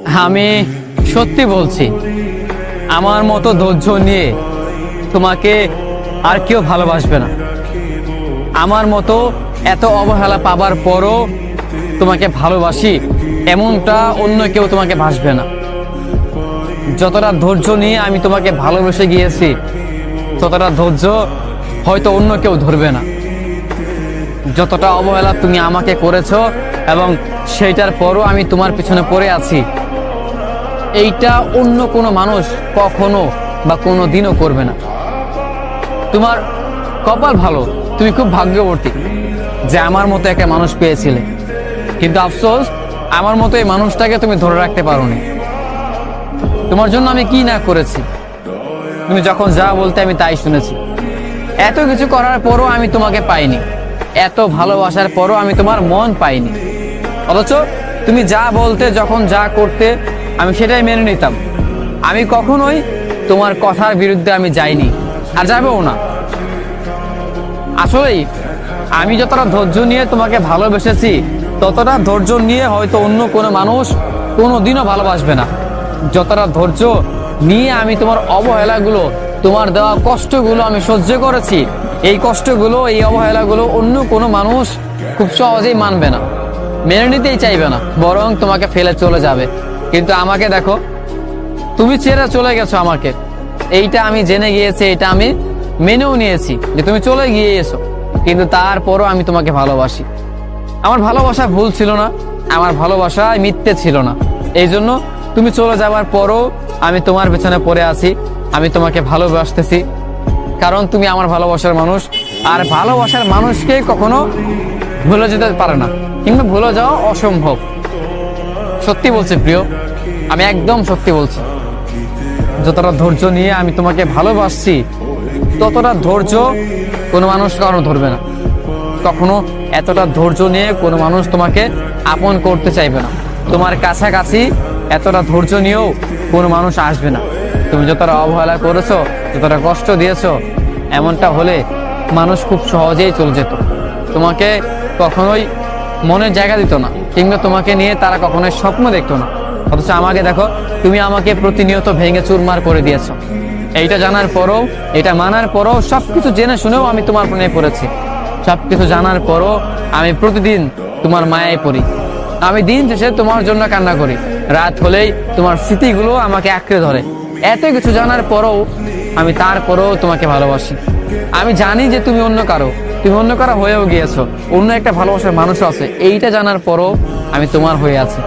আমি সত্যি বলছি, আমার মতো ধৈর্য নিয়ে তোমাকে আর কেউ ভালোবাসবে না। আমার মতো এত অবহেলা পাবার পরও তোমাকে ভালোবাসি এমনটা অন্য কেউ তোমাকে ভাসবে না। যতটা ধৈর্য নিয়ে আমি তোমাকে ভালোবেসে গিয়েছি, ততটা ধৈর্য হয়তো অন্য কেউ ধরবে না। যতটা অবহেলা তুমি আমাকে করেছো এবং সেইটার পরও আমি তোমার পিছনে পড়ে আছি, এইটা অন্য কোনো মানুষ কখনো বা কোনো দিনও করবে না। তোমার কপাল ভালো, তুমি খুব ভাগ্যবতী যে আমার মতো একটা মানুষ পেয়েছিলে, কিন্তু আফসোস আমার মতো এই মানুষটাকে তুমি ধরে রাখতে পারোনি। তোমার জন্য আমি কি না করেছি, তুমি যখন যা বলতে আমি তাই শুনেছি। এত কিছু করার পরও আমি তোমাকে পাইনি, এত ভালোবাসার পরও আমি তোমার মন পাইনি। অথচ তুমি যা বলতে, যখন যা করতে, আমি সেটাই মেনে নিতাম। আমি কখনোই তোমার কথার বিরুদ্ধে আমি যাইনি, আর যাবেও না। আসলেই আমি যতটা ধৈর্য নিয়ে তোমাকে ভালোবেসেছি, ততটা ধৈর্য নিয়ে হয়তো অন্য কোনো মানুষ কোনো দিনও ভালোবাসবে না। যতটা ধৈর্য নিয়ে আমি তোমার অবহেলাগুলো, তোমার দেওয়া কষ্টগুলো আমি সহ্য করেছি, এই কষ্টগুলো, এই অবহেলাগুলো অন্য কোনো মানুষ খুব সহজেই মানবে না, মেনে নিতেই চাইবে না, বরং তোমাকে ফেলে চলে যাবে। কিন্তু আমাকে দেখো, তুমি ছেড়ে চলে গেছো আমাকে, এইটা আমি জেনে গিয়েছি, এটা আমি মেনেও নিয়েছি যে তুমি চলে গিয়েছো, কিন্তু তারপরও আমি তোমাকে ভালোবাসি। আমার ভালোবাসা ভুল ছিল না, আমার ভালোবাসা মিথ্যে ছিল না। এই জন্য তুমি চলে যাওয়ার পরও আমি তোমার পেছনে পড়ে আছি, আমি তোমাকে ভালোবাসতেছি, কারণ তুমি আমার ভালোবাসার মানুষ। আর ভালোবাসার মানুষকে কখনো ভুলে যেতে পারে না, কিংবা ভুলে যাওয়া অসম্ভব। সত্যি বলছি প্রিয়, আমি একদম সত্যি বলছি। যতটা ধৈর্য নিয়ে আমি তোমাকে ভালোবাসছি, ততটা ধৈর্য কোনো মানুষ কখনো ধরবে না। কখনো এতটা ধৈর্য নিয়ে কোনো মানুষ তোমাকে আপন করতে চাইবে না। তোমার কাছাকাছি এতটা ধৈর্য নিয়েও কোনো মানুষ আসবে না। তুমি যতটা অবহেলা করেছো, যতটা কষ্ট দিয়েছো, এমনটা হলে মানুষ খুব সহজেই চলে যেত, তোমাকে কখনোই মনের জায়গা দিত না, কিংবা তোমাকে নিয়ে তারা কখনোই স্বপ্ন দেখতো না। অথচ আমাকে দেখো, তুমি আমাকে প্রতিনিয়ত ভেঙে চুরমার করে দিয়েছো। এইটা জানার পরও, এটা মানার পরও, সবকিছু জেনে শুনেও আমি তোমার প্রেমে পড়েছি। সবকিছু জানার পরও আমি প্রতিদিন তোমার মায়ায় পড়ি। আমি দিন শেষে তোমার জন্য কান্না করি, রাত হলেই তোমার স্মৃতিগুলো আমাকে আঁকড়ে ধরে। এত কিছু জানার পরও আমি তারপরও তোমাকে ভালোবাসি। আমি জানি যে তুমি অন্য কারো হয়েও গিয়েছো, অন্য একটা ভালোবাসার মানুষও আছে, এইটা জানার পরও আমি তোমার হয়ে আছি।